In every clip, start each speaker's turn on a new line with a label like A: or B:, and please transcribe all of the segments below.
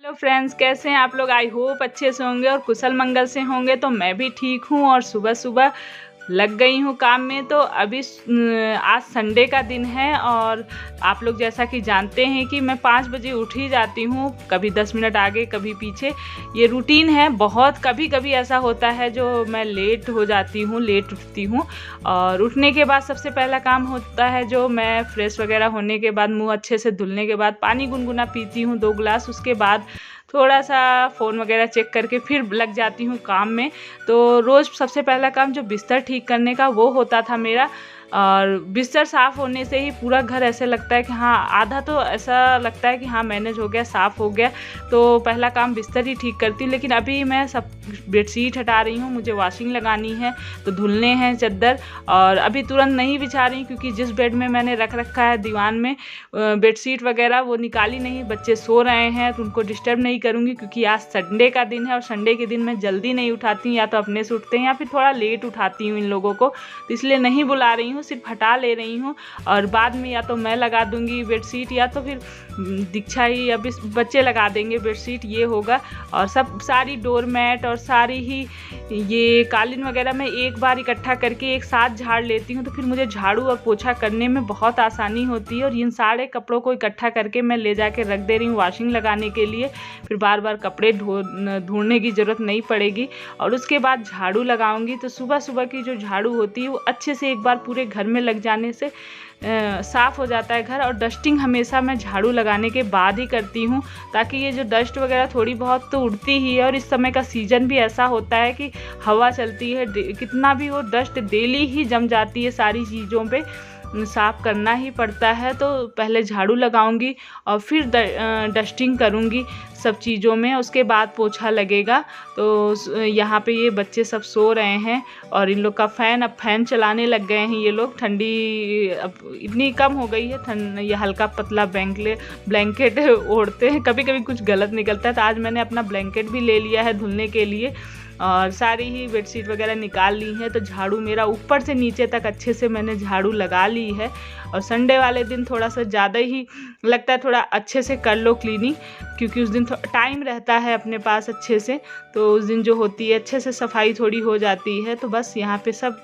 A: Hello friends, कैसे हैं आप लोग। आई होप अच्छे से होंगे और कुशल मंगल से होंगे। तो मैं भी ठीक हूँ और सुबह सुबह लग गई हूँ काम में। तो अभी आज संडे का दिन है और आप लोग जैसा कि जानते हैं कि मैं 5 बजे उठ ही जाती हूँ, कभी 10 मिनट आगे कभी पीछे। ये रूटीन है। बहुत कभी कभी ऐसा होता है जो मैं लेट हो जाती हूँ, लेट उठती हूँ। और उठने के बाद सबसे पहला काम होता है जो मैं फ्रेश वगैरह होने के बाद, मुँह अच्छे से धुलने के बाद पानी गुनगुना पीती हूँ 2 गिलास। उसके बाद थोड़ा सा फ़ोन वगैरह चेक करके फिर लग जाती हूँ काम में। तो रोज़ सबसे पहला काम जो बिस्तर ठीक करने का वो होता था मेरा। और बिस्तर साफ़ होने से ही पूरा घर ऐसे लगता है कि हाँ, आधा तो ऐसा लगता है कि हाँ मैनेज हो गया, साफ़ हो गया। तो पहला काम बिस्तर ही ठीक करती हूँ। लेकिन अभी मैं सब बेडशीट हटा रही हूँ, मुझे वॉशिंग लगानी है तो धुलने हैं चद्दर। और अभी तुरंत नहीं बिछा रही क्योंकि जिस बेड में मैंने रख रखा है दीवान में बेडशीट वगैरह, वो निकाली नहीं। बच्चे सो रहे हैं तो उनको डिस्टर्ब नहीं करूँगी क्योंकि आज संडे का दिन है और संडे के दिन मैं जल्दी नहीं उठाती हूँ, या तो अपने से उठते हैं या फिर थोड़ा लेट उठाती हूँ इन लोगों को। तो इसलिए नहीं बुला रही हूँ, सिर्फ हटा ले रही हूँ। और बाद में या तो मैं लगा दूँगी बेडशीट या तो फिर दीक्षा ही या बच्चे लगा देंगे बेडशीट, ये होगा। और सब सारी डोरमैट और सारी ही ये कालीन वगैरह मैं एक बार इकट्ठा करके एक साथ झाड़ लेती हूँ। तो फिर मुझे झाड़ू और पोछा करने में बहुत आसानी होती है। और इन सारे कपड़ों को इकट्ठा करके मैं ले जाके रख दे रही हूँ वॉशिंग लगाने के लिए। फिर बार बार कपड़े ढूंढने की ज़रूरत नहीं पड़ेगी। और उसके बाद झाड़ू लगाऊंगी। तो सुबह सुबह की जो झाड़ू होती है वो अच्छे से एक बार पूरे घर में लग जाने से साफ़ हो जाता है घर। और डस्टिंग हमेशा मैं झाड़ू लगाने के बाद ही करती हूँ, ताकि ये जो डस्ट वगैरह थोड़ी बहुत तो उड़ती ही है। और इस समय का सीज़न भी ऐसा होता है कि हवा चलती है, कितना भी हो डस्ट डेली ही जम जाती है, सारी चीज़ों पे साफ़ करना ही पड़ता है। तो पहले झाड़ू लगाऊंगी और फिर डस्टिंग करूंगी सब चीज़ों में, उसके बाद पोछा लगेगा। तो यहाँ पे ये बच्चे सब सो रहे हैं और इन लोग का अब फ़ैन चलाने लग गए हैं ये लोग। ठंडी अब इतनी कम हो गई है, ये हल्का पतला ब्लैंकेट ओढ़ते हैं। कभी कभी कुछ गलत निकलता है तो आज मैंने अपना ब्लैंकेट भी ले लिया है धुलने के लिए। और सारी ही बेडशीट वगैरह निकाल ली है। तो झाड़ू मेरा ऊपर से नीचे तक अच्छे से मैंने झाड़ू लगा ली है। और संडे वाले दिन थोड़ा सा ज़्यादा ही लगता है, थोड़ा अच्छे से कर लो क्लीनिंग, क्योंकि उस दिन टाइम रहता है अपने पास अच्छे से। तो उस दिन जो होती है अच्छे से सफाई थोड़ी हो जाती है। तो बस यहाँ पे सब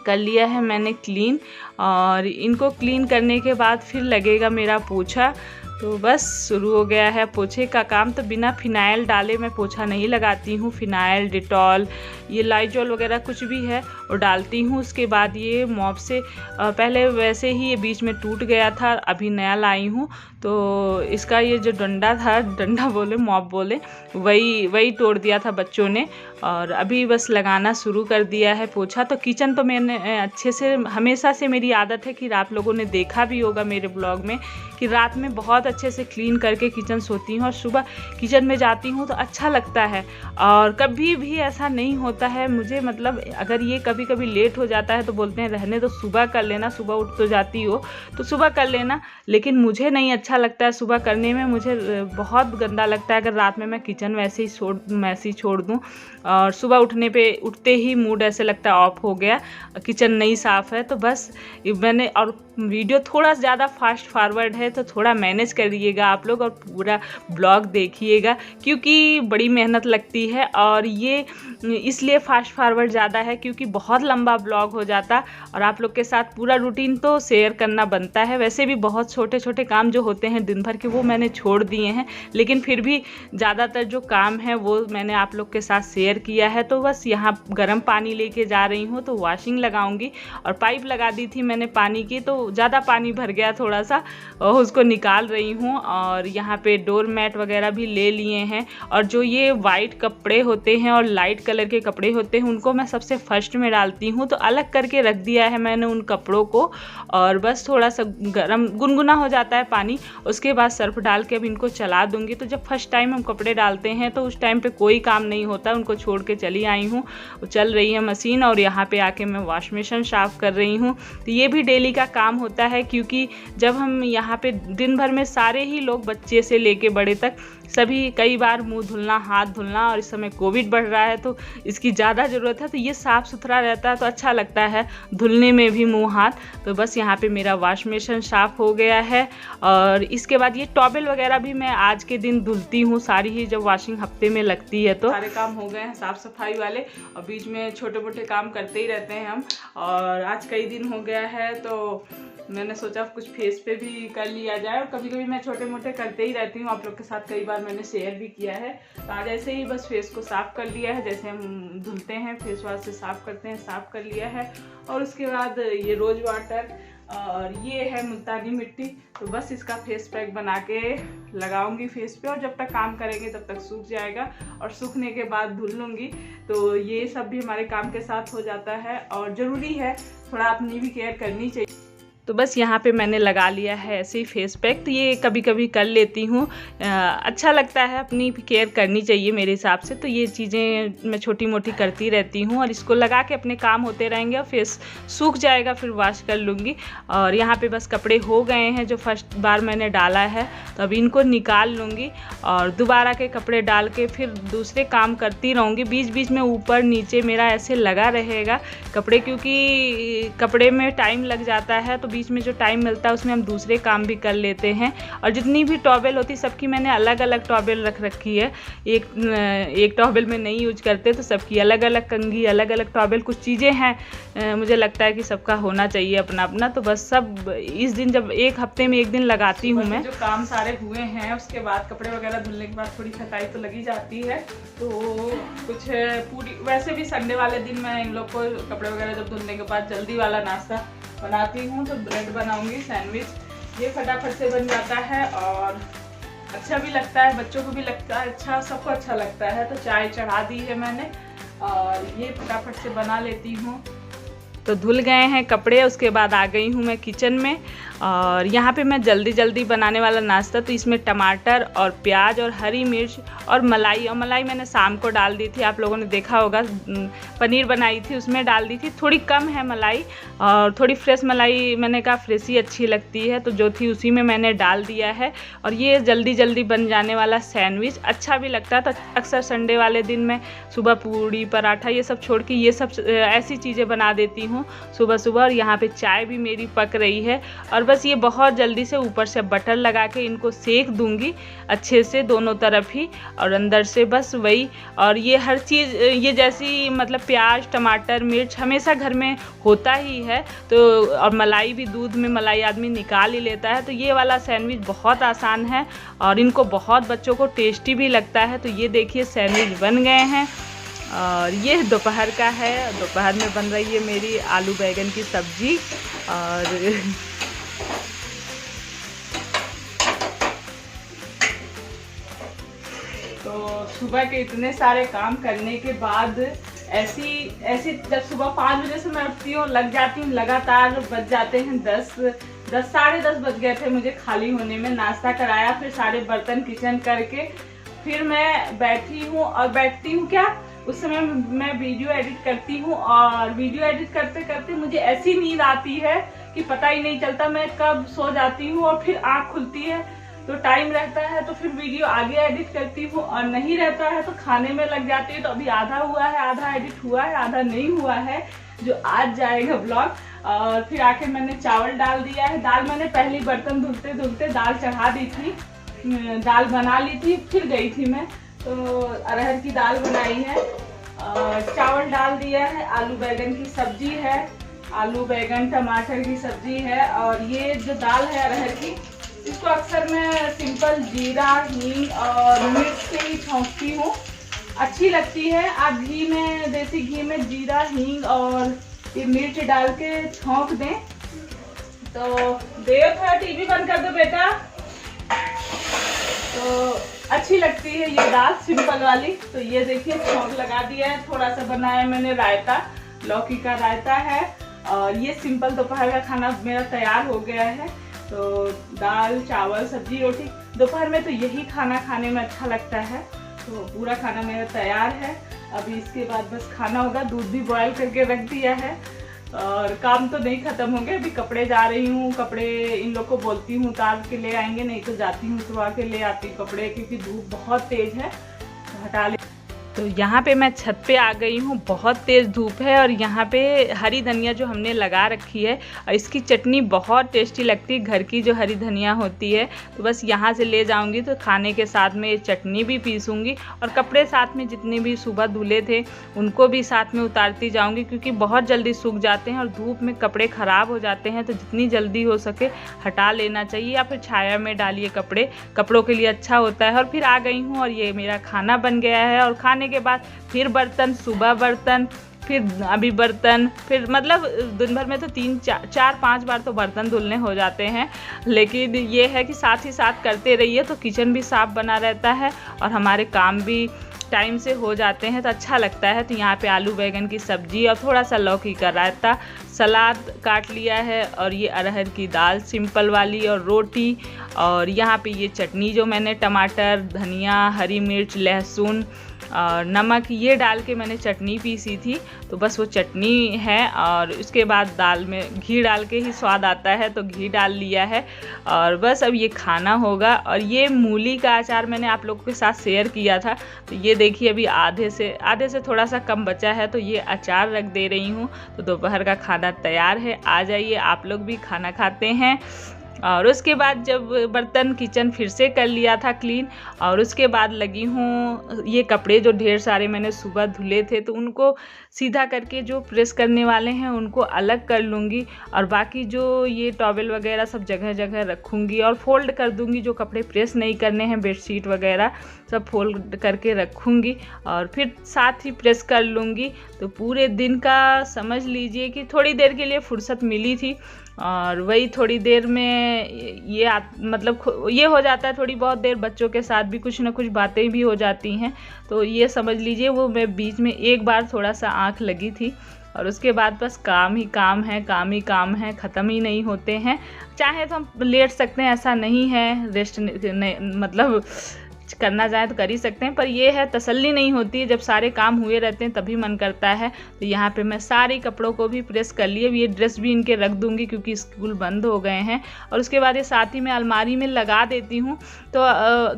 A: कर लिया है मैंने क्लीन। और इनको क्लीन करने के बाद फिर लगेगा मेरा पोछा। तो बस शुरू हो गया है पोछे का काम। तो बिना फिनाइल डाले मैं पोछा नहीं लगाती हूँ। फिनाइल, डिटॉल, ये लाइजॉल वगैरह कुछ भी है और डालती हूँ। उसके बाद ये मॉप से पहले वैसे ही ये बीच में टूट गया था, अभी नया लाई हूँ। तो इसका ये जो डंडा बोले मॉप बोले, वही तोड़ दिया था बच्चों ने। और अभी बस लगाना शुरू कर दिया है पोछा। तो किचन तो मैंने अच्छे से, हमेशा से मेरी आदत है कि आप लोगों ने देखा भी होगा मेरे ब्लॉग में कि रात में बहुत अच्छे से क्लीन करके किचन सोती हूँ और सुबह किचन में जाती हूँ तो अच्छा लगता है। और कभी भी ऐसा नहीं होता है मुझे, मतलब अगर ये कभी कभी लेट हो जाता है तो बोलते हैं रहने तो, सुबह कर लेना, सुबह उठ तो जाती हो तो सुबह कर लेना। लेकिन मुझे नहीं अच्छा लगता है सुबह करने में, मुझे बहुत गंदा लगता है अगर रात में मैं किचन वैसे ही छोड़ दूँ। और सुबह उठते ही मूड ऐसे लगता है ऑफ हो गया, किचन नहीं साफ़ है। तो बस मैंने, और वीडियो थोड़ा ज़्यादा फास्ट फॉरवर्ड है तो थोड़ा मैनेज करिएगा आप लोग और पूरा ब्लॉग देखिएगा, क्योंकि बड़ी मेहनत लगती है। और ये इसलिए फास्ट फॉरवर्ड ज़्यादा है क्योंकि बहुत लंबा ब्लॉग हो जाता और आप लोग के साथ पूरा रूटीन तो शेयर करना बनता है। वैसे भी बहुत छोटे छोटे काम जो होते हैं दिन भर के वो मैंने छोड़ दिए हैं, लेकिन फिर भी ज़्यादातर जो काम है वो मैंने आप लोग के साथ शेयर किया है। तो बस यहाँ गर्म पानी लेके जा रही हूँ तो वॉशिंग लगाऊंगी। और पाइप लगा दी थी मैंने पानी की, तो ज़्यादा पानी भर गया थोड़ा सा, उसको निकाल रही हूँ। और यहाँ पे डोर मैट वगैरह भी ले लिए हैं। और जो ये वाइट कपड़े होते हैं और लाइट कलर के कपड़े होते हैं उनको मैं सबसे फर्स्ट में डालती हूँ। तो अलग करके रख दिया है मैंने उन कपड़ों को। और बस थोड़ा सा गरम गुनगुना हो जाता है पानी, उसके बाद सर्फ डाल के अब इनको चला दूँगी। तो जब फर्स्ट टाइम हम कपड़े डालते हैं तो उस टाइम पे कोई काम नहीं होता, उनको छोड़ के चली आई हूँ। चल रही है मशीन और यहाँ पे आके मैं वॉश बेसिन साफ़ कर रही हूँ। तो ये भी डेली का काम होता है, क्योंकि जब हम यहाँ पे दिन भर में सारे ही लोग, बच्चे से लेके बड़े तक, सभी कई बार मुंह धुलना, हाथ धुलना, और इस समय कोविड बढ़ रहा है तो इसकी ज़्यादा ज़रूरत है। तो ये साफ़ सुथरा रहता है तो अच्छा लगता है धुलने में भी मुंह हाथ। तो बस यहाँ पे मेरा वॉश बेसिन साफ़ हो गया है। और इसके बाद ये टॉवल वगैरह भी मैं आज के दिन धुलती हूँ सारी ही, जब वॉशिंग हफ्ते में लगती है तो। सारे काम हो गए हैं साफ़ सफाई वाले, और बीच में छोटे मोटे काम करते ही रहते हैं हम। और आज कई दिन हो गया है तो मैंने सोचा कुछ फेस पे भी कर लिया जाए, और कभी कभी मैं छोटे मोटे करते ही रहती हूँ, आप लोग के साथ कई बार मैंने शेयर भी किया है। तो आज ऐसे ही बस फेस को साफ़ कर लिया है, जैसे हम धुलते हैं फेस वॉश से साफ़ करते हैं, साफ़ कर लिया है। और उसके बाद ये रोज़ वाटर और ये है मुल्तानी मिट्टी, तो बस इसका फेस पैक बना के लगाऊंगी फेस पे, और जब तक काम करेंगे तब तक सूख जाएगा, और सूखने के बाद धुल लूँगी। तो ये सब भी हमारे काम के साथ हो जाता है, और ज़रूरी है थोड़ा अपनी भी केयर करनी चाहिए। तो बस यहाँ पे मैंने लगा लिया है ऐसे ही फेस पैक। तो ये कभी कभी कर लेती हूँ, अच्छा लगता है, अपनी भी केयर करनी चाहिए मेरे हिसाब से। तो ये चीज़ें मैं छोटी मोटी करती रहती हूँ, और इसको लगा के अपने काम होते रहेंगे, और फेस सूख जाएगा फिर वॉश कर लूँगी। और यहाँ पे बस कपड़े हो गए हैं जो फर्स्ट बार मैंने डाला है, तो अभी इनको निकाल लूँगी और दोबारा के कपड़े डाल के फिर दूसरे काम करती रहूँगी। बीच बीच में ऊपर नीचे मेरा ऐसे लगा रहेगा कपड़े, क्योंकि कपड़े में टाइम लग जाता है, तो बीच में जो टाइम मिलता है उसमें हम दूसरे काम भी कर लेते हैं। और जितनी भी टॉवल होती सबकी मैंने अलग अलग टॉवल रख रखी है, एक टॉवल में नहीं यूज करते, तो सबकी अलग अलग कंघी, अलग अलग टॉवल। कुछ चीज़ें हैं मुझे लगता है कि सबका होना चाहिए अपना अपना। तो बस सब इस दिन जब एक हफ्ते में एक दिन लगाती हूँ मैं। जो काम सारे हुए हैं उसके बाद कपड़े वगैरह धुलने के बाद थोड़ी थकाई तो लगी जाती है, तो कुछ पूरी वैसे भी संडे वाले दिन मैं इन लोग को कपड़े वगैरह जब धुलने के बाद जल्दी वाला नाश्ता बनाती हूँ। तो ब्रेड बनाऊंगी, सैंडविच, ये फटाफट से बन जाता है और अच्छा भी लगता है, बच्चों को भी लगता है अच्छा, सबको अच्छा लगता है। तो चाय चढ़ा दी है मैंने और ये फटाफट से बना लेती हूँ। तो धुल गए हैं कपड़े, उसके बाद आ गई हूँ मैं किचन में। और यहाँ पे मैं जल्दी जल्दी बनाने वाला नाश्ता, तो इसमें टमाटर और प्याज और हरी मिर्च और मलाई मैंने शाम को डाल दी थी, आप लोगों ने देखा होगा। पनीर बनाई थी उसमें डाल दी थी, थोड़ी कम है मलाई, और थोड़ी फ्रेश मलाई मैंने कहा फ्रेश ही अच्छी लगती है, तो जो थी उसी में मैंने डाल दिया है। और ये जल्दी जल्दी बन जाने वाला सैंडविच अच्छा भी लगता है। तो अक्सर संडे वाले दिन मैं सुबह पूड़ी पराठा ये सब छोड़ के ये सब ऐसी चीज़ें बना देती हूँ सुबह सुबह। और यहाँ पे चाय भी मेरी पक रही है, और बस ये बहुत जल्दी से ऊपर से बटर लगा के इनको सेक दूंगी अच्छे से दोनों तरफ ही, और अंदर से बस वही। और ये हर चीज़ ये जैसी मतलब प्याज टमाटर मिर्च हमेशा घर में होता ही है, तो और मलाई भी, दूध में मलाई आदमी निकाल ही लेता है। तो ये वाला सैंडविच बहुत आसान है और इनको बहुत बच्चों को टेस्टी भी लगता है। तो ये देखिए सैंडविच बन गए हैं। और ये दोपहर का है, दोपहर में बन रही है मेरी आलू बैंगन की सब्जी। और तो सुबह के इतने सारे काम करने के बाद ऐसी जब सुबह 5 बजे से मैं उठती हूँ, लग जाती हूँ लगातार, बज जाते हैं 10 साढ़े 10 बज गए थे मुझे खाली होने में। नाश्ता कराया, फिर सारे बर्तन किचन करके फिर मैं बैठी हूँ, और बैठती हूँ क्या, उस समय मैं वीडियो एडिट करती हूँ। और वीडियो एडिट करते करते मुझे ऐसी नींद आती है कि पता ही नहीं चलता मैं कब सो जाती हूँ, और फिर आँख खुलती है तो टाइम रहता है, तो फिर वीडियो आगे एडिट करती हूँ, और नहीं रहता है तो खाने में लग जाती है। तो अभी आधा हुआ है, आधा एडिट हुआ है, आधा नहीं हुआ है, जो आज जाएगा ब्लॉग। और फिर आके मैंने चावल डाल दिया है। दाल मैंने पहले बर्तन धुलते धुलते दाल चढ़ा दी थी, दाल बना ली थी, फिर गई थी मैं, तो अरहर की दाल बनाई है। चावल डाल दिया है, आलू बैंगन की सब्जी है, आलू बैंगन टमाटर की सब्जी है। और ये जो दाल है अरहर की, इसको अक्सर मैं सिंपल जीरा हींग और मिर्च से ही छौंकती हूँ, अच्छी लगती है। आप घी में, देसी घी में जीरा हींग और ये मिर्च डाल के छौंक दें तो देव थोड़ा टीवी बंद कर दो बेटा, तो अच्छी लगती है ये दाल सिंपल वाली। तो ये देखिए छौंक लगा दिया है। थोड़ा सा बनाया मैंने रायता, लौकी का रायता है। और ये सिंपल दोपहर का खाना मेरा तैयार हो गया है। तो दाल चावल सब्जी रोटी, दोपहर में तो यही खाना खाने में अच्छा लगता है। तो पूरा खाना मेरा तैयार है। अभी इसके बाद बस खाना होगा। दूध भी बॉयल करके रख दिया है, और काम तो नहीं ख़त्म होंगे, अभी कपड़े जा रही हूँ, कपड़े इन लोग को बोलती हूँ उतार के ले आएंगे, नहीं तो जाती हूँ उतरवा के ले आती हूँ कपड़े, क्योंकि धूप बहुत तेज़ है। तो हटा ले। तो यहाँ पे मैं छत पे आ गई हूँ, बहुत तेज़ धूप है और यहाँ पे हरी धनिया जो हमने लगा रखी है और इसकी चटनी बहुत टेस्टी लगती है, घर की जो हरी धनिया होती है। तो बस यहाँ से ले जाऊँगी तो खाने के साथ में ये चटनी भी पीसूँगी और कपड़े साथ में जितने भी सुबह धुले थे उनको भी साथ में उतारती जाऊँगी, क्योंकि बहुत जल्दी सूख जाते हैं और धूप में कपड़े ख़राब हो जाते हैं। तो जितनी जल्दी हो सके हटा लेना चाहिए या फिर छाया में डालिए कपड़े, कपड़ों के लिए अच्छा होता है। और फिर आ गई हूँ और ये मेरा खाना बन गया है और खाने के बाद फिर बर्तन, सुबह बर्तन, फिर अभी बर्तन, फिर मतलब दिन भर में तो 3-4-5 बार तो बर्तन धुलने हो जाते हैं। लेकिन ये है कि साथ ही साथ करते रहिए तो किचन भी साफ बना रहता है और हमारे काम भी टाइम से हो जाते हैं तो अच्छा लगता है। तो यहाँ पे आलू बैंगन की सब्जी और थोड़ा सा लौकी का रायता, सलाद काट लिया है और ये अरहर की दाल सिंपल वाली और रोटी, और यहाँ पे ये चटनी जो मैंने टमाटर, धनिया, हरी मिर्च, लहसुन और नमक ये डाल के मैंने चटनी पीसी थी। तो बस वो चटनी है और उसके बाद दाल में घी डाल के ही स्वाद आता है तो घी डाल लिया है और बस अब ये खाना होगा। और ये मूली का अचार मैंने आप लोगों के साथ शेयर किया था, तो ये देखिए अभी आधे से थोड़ा सा कम बचा है तो ये अचार रख दे रही हूँ। तो दोपहर का खाना तैयार है, आ जाइए आप लोग भी खाना खाते हैं। और उसके बाद जब बर्तन किचन फिर से कर लिया था क्लीन और उसके बाद लगी हूँ ये कपड़े जो ढेर सारे मैंने सुबह धुले थे तो उनको सीधा करके जो प्रेस करने वाले हैं उनको अलग कर लूँगी और बाकी जो ये टॉवेल वगैरह सब जगह जगह रखूँगी और फोल्ड कर दूँगी। जो कपड़े प्रेस नहीं करने हैं, बेडशीट वगैरह सब फोल्ड करके रखूँगी और फिर साथ ही प्रेस कर लूँगी। तो पूरे दिन का समझ लीजिए कि थोड़ी देर के लिए फुर्सत मिली थी और वही थोड़ी देर में मतलब ये हो जाता है, थोड़ी बहुत देर बच्चों के साथ भी कुछ ना कुछ बातें भी हो जाती हैं। तो ये समझ लीजिए वो मैं बीच में एक बार थोड़ा सा आँख लगी थी और उसके बाद बस काम ही काम है, काम ही काम है, ख़त्म ही नहीं होते हैं। चाहे तो हम लेट सकते हैं, ऐसा नहीं है, रेस्ट मतलब करना चाहे तो कर ही सकते हैं, पर ये है तसल्ली नहीं होती है। जब सारे काम हुए रहते हैं तभी मन करता है। तो यहाँ पे मैं सारे कपड़ों को भी प्रेस कर लिए, ये ड्रेस भी इनके रख दूंगी क्योंकि स्कूल बंद हो गए हैं। और उसके बाद ये साथ ही मैं अलमारी में लगा देती हूँ तो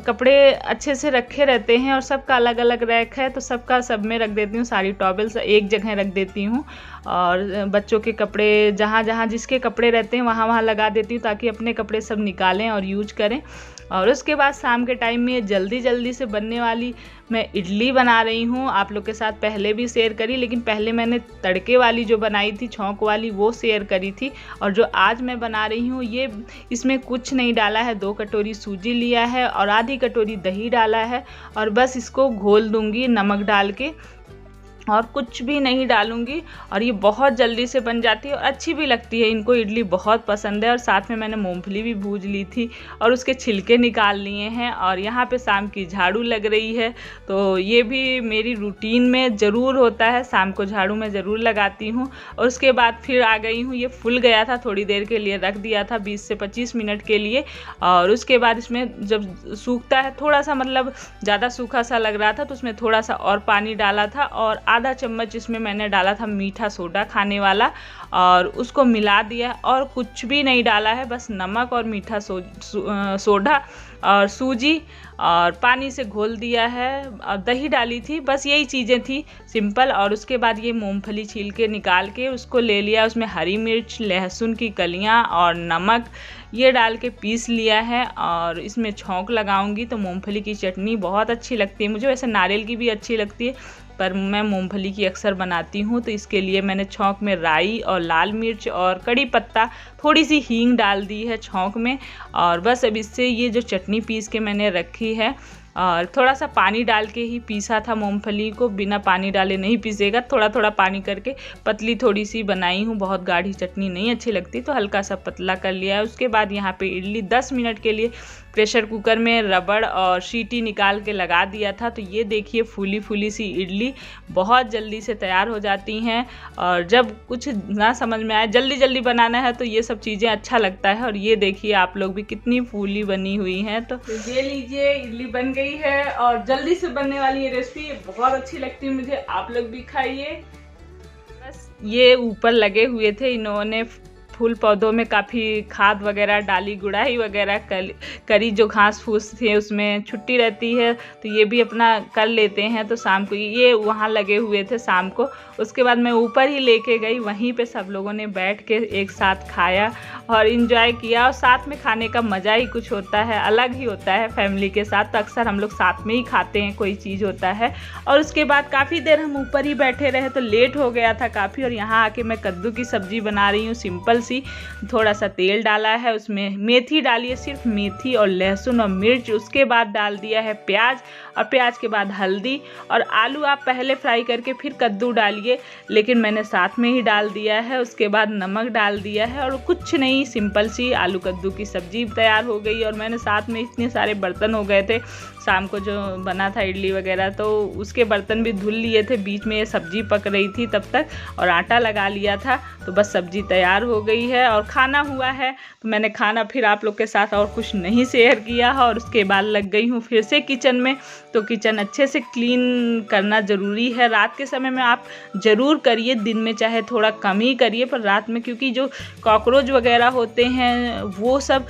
A: कपड़े अच्छे से रखे रहते हैं और सबका अलग अलग रैक है तो सबका सब में रख देती हूँ। सारी टॉवेल्स एक जगह रख देती हूँ और बच्चों के कपड़े जहाँ जहाँ जिसके कपड़े रहते हैं वहाँ वहाँ लगा देती हूँ ताकि अपने कपड़े सब निकालें और यूज करें। और उसके बाद शाम के टाइम में जल्दी से बनने वाली मैं इडली बना रही हूँ। आप लोग के साथ पहले भी शेयर करी, लेकिन पहले मैंने तड़के वाली जो बनाई थी छौंक वाली वो शेयर करी थी। और जो आज मैं बना रही हूँ ये इसमें कुछ नहीं डाला है, 2 कटोरी सूजी लिया है और आधी कटोरी दही डाला है और बस इसको घोल दूँगी नमक डाल के और कुछ भी नहीं डालूंगी। और ये बहुत जल्दी से बन जाती है और अच्छी भी लगती है, इनको इडली बहुत पसंद है। और साथ में मैंने मूंगफली भी भूज ली थी और उसके छिलके निकाल लिए हैं। और यहाँ पे शाम की झाड़ू लग रही है तो ये भी मेरी रूटीन में ज़रूर होता है, शाम को झाड़ू मैं ज़रूर लगाती हूँ। और उसके बाद फिर आ गई हूँ, ये फूल गया था, थोड़ी देर के लिए रख दिया था 20 से 25 मिनट के लिए। और उसके बाद इसमें जब सूखता है थोड़ा सा, मतलब ज़्यादा सूखा सा लग रहा था तो उसमें थोड़ा सा और पानी डाला था और आधा चम्मच इसमें मैंने डाला था मीठा सोडा खाने वाला और उसको मिला दिया और कुछ भी नहीं डाला है, बस नमक और मीठा सोडा और सूजी और पानी से घोल दिया है और दही डाली थी, बस यही चीज़ें थी सिंपल। और उसके बाद ये मूंगफली छील के निकाल के उसको ले लिया, उसमें हरी मिर्च, लहसुन की कलियां और नमक ये डाल के पीस लिया है और इसमें छौंक लगाऊंगी। तो मूंगफली की चटनी बहुत अच्छी लगती है मुझे, वैसे नारियल की भी अच्छी लगती है पर मैं मूंगफली की अक्सर बनाती हूँ। तो इसके लिए मैंने छौंक में राई और लाल मिर्च और कड़ी पत्ता, थोड़ी सी हींग डाल दी है छौंक में। और बस अब इससे ये जो चटनी पीस के मैंने रखी है और थोड़ा सा पानी डाल के ही पीसा था, मूंगफली को बिना पानी डाले नहीं पीसेगा, थोड़ा थोड़ा पानी करके पतली थोड़ी सी बनाई हूँ, बहुत गाढ़ी चटनी नहीं अच्छी लगती तो हल्का सा पतला कर लिया है। उसके बाद यहाँ पे इडली 10 मिनट के लिए प्रेशर कुकर में रबड़ और सीटी निकाल के लगा दिया था। तो ये देखिए फूली फूली सी इडली बहुत जल्दी से तैयार हो जाती हैं और जब कुछ ना समझ में आए जल्दी बनाना है तो ये सब चीज़ें अच्छा लगता है। और ये देखिए आप लोग भी कितनी फूली बनी हुई हैं। तो ये लीजिए इडली बन गई है और जल्दी से बनने वाली ये रेसिपी बहुत अच्छी लगती है मुझे, आप लोग भी खाइए। ये ऊपर लगे हुए थे, इन्होंने फूल पौधों में काफ़ी खाद वगैरह डाली, गुड़ाई वगैरह करी। जो घास फूस थे उसमें छुट्टी रहती है तो ये भी अपना कर लेते हैं। तो शाम को ये वहाँ लगे हुए थे शाम को। उसके बाद मैं ऊपर ही लेके गई, वहीं पे सब लोगों ने बैठ के एक साथ खाया और इन्जॉय किया। और साथ में खाने का मज़ा ही कुछ होता है, अलग ही होता है फैमिली के साथ। तो अक्सर हम लोग साथ में ही खाते हैं, कोई चीज़ होता है। और उसके बाद काफ़ी देर हम ऊपर ही बैठे रहे तो लेट हो गया था काफ़ी। और यहाँ आके मैं कद्दू की सब्ज़ी बना रही हूँ, सिंपल सी। थोड़ा सा तेल डाला है, उसमें मेथी डाली है, सिर्फ मेथी और लहसुन और मिर्च। उसके बाद डाल दिया है प्याज, और प्याज के बाद हल्दी और आलू आप पहले फ्राई करके फिर कद्दू डालिए, लेकिन मैंने साथ में ही डाल दिया है। उसके बाद नमक डाल दिया है और कुछ नहीं, सिंपल सी आलू कद्दू की सब्जी तैयार हो गई। और मैंने साथ में इतने सारे बर्तन हो गए थे शाम को जो बना था इडली वगैरह, तो उसके बर्तन भी धुल लिए थे। बीच में ये सब्जी पक रही थी तब तक, और आटा लगा लिया था, तो बस सब्जी तैयार हो गई है और खाना हुआ है। तो मैंने खाना फिर आप लोग के साथ और कुछ नहीं शेयर किया है। और उसके बाद लग गई हूँ फिर से किचन में। तो किचन अच्छे से क्लीन करना ज़रूरी है। रात के समय में आप ज़रूर करिए, दिन में चाहे थोड़ा कम ही करिए, पर रात में क्योंकि जो कॉकरोच वगैरह होते हैं वो सब,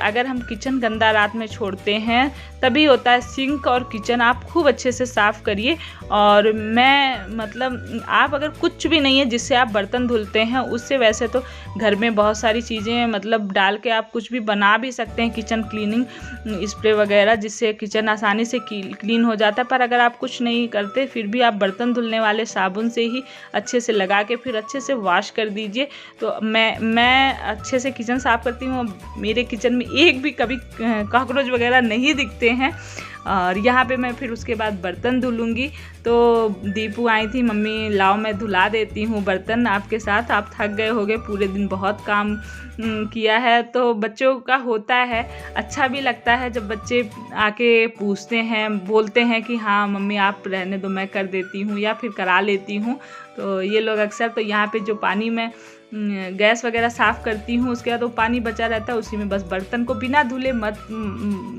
A: अगर हम किचन गंदा रात में छोड़ते हैं तभी होता है। सिंक और किचन आप खूब अच्छे से साफ़ करिए। और मैं मतलब आप अगर कुछ भी नहीं है जिससे आप बर्तन धुलते हैं, उससे वैसे तो घर में बहुत सारी चीज़ें मतलब डाल के आप कुछ भी बना भी सकते हैं, किचन क्लीनिंग स्प्रे वगैरह, जिससे किचन आसानी से क्लीन हो जाता है। पर अगर आप कुछ नहीं करते फिर भी आप बर्तन धुलने वाले साबुन से ही अच्छे से लगा के फिर अच्छे से वॉश कर दीजिए। तो मैं अच्छे से किचन साफ़ करती हूँ। मेरे किचन में एक भी कभी कॉकरोच वगैरह नहीं दिखते हैं। और यहाँ पे मैं फिर उसके बाद बर्तन धुलूँगी। तो दीपू आई थी, मम्मी लाओ मैं धुला देती हूँ बर्तन आपके साथ, आप थक गए होगे, पूरे दिन बहुत काम किया है। तो बच्चों का होता है, अच्छा भी लगता है जब बच्चे आके पूछते हैं, बोलते हैं कि हाँ मम्मी आप रहने दो, मैं कर देती हूँ या फिर करा लेती हूँ। तो ये लोग अक्सर, तो यहाँ पे जो पानी में गैस वगैरह साफ़ करती हूँ, उसके बाद वो पानी बचा रहता है, उसी में बस बर्तन को बिना धुले मत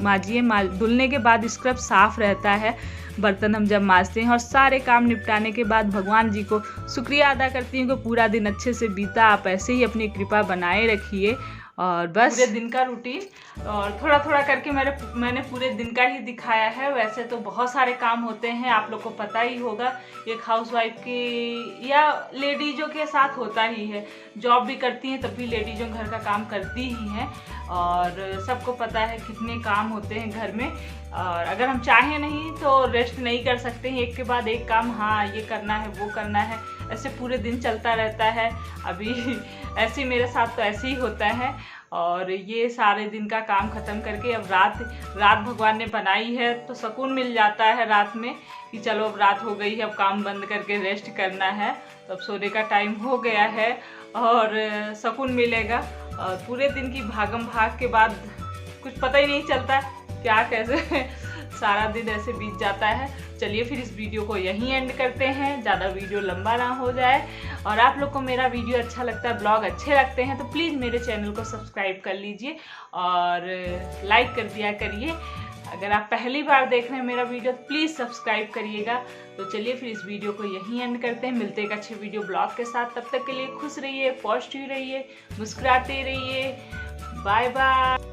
A: माजिए। धुलने के बाद स्क्रब साफ़ रहता है बर्तन हम जब मांजते हैं। और सारे काम निपटाने के बाद भगवान जी को शुक्रिया अदा करती हूँ कि पूरा दिन अच्छे से बीता। आप ऐसे ही अपनी कृपा बनाए रखिए। और बस पूरे दिन का रूटीन और थोड़ा थोड़ा करके मैंने पूरे दिन का ही दिखाया है। वैसे तो बहुत सारे काम होते हैं, आप लोग को पता ही होगा, एक हाउसवाइफ की या लेडीज़ों के साथ होता ही है। जॉब भी करती हैं तब भी लेडीज़ों घर का काम करती ही हैं, और सबको पता है कितने काम होते हैं घर में। और अगर हम चाहें नहीं तो रेस्ट नहीं कर सकते हैं, एक के बाद एक काम, हाँ ये करना है वो करना है, ऐसे पूरे दिन चलता रहता है। अभी ऐसे मेरे साथ तो ऐसे ही होता है। और ये सारे दिन का काम ख़त्म करके अब रात भगवान ने बनाई है तो सुकून मिल जाता है रात में कि चलो अब रात हो गई है, अब काम बंद करके रेस्ट करना है। तो अब सोने का टाइम हो गया है और सुकून मिलेगा। और पूरे दिन की भागम भाग के बाद कुछ पता ही नहीं चलता क्या कैसे सारा दिन ऐसे बीत जाता है। चलिए फिर इस वीडियो को यहीं एंड करते हैं, ज़्यादा वीडियो लंबा ना हो जाए। और आप लोग को मेरा वीडियो अच्छा लगता है, ब्लॉग अच्छे लगते हैं तो प्लीज़ मेरे चैनल को सब्सक्राइब कर लीजिए और लाइक कर दिया करिए। अगर आप पहली बार देख रहे हैं मेरा वीडियो तो प्लीज़ सब्सक्राइब करिएगा। तो चलिए फिर इस वीडियो को यहीं एंड करते हैं, मिलते हैं एक अच्छे वीडियो ब्लॉग के साथ। तब तक के लिए खुश रहिए, पॉजिटिव रहिए, मुस्कुराते रहिए। Bye bye.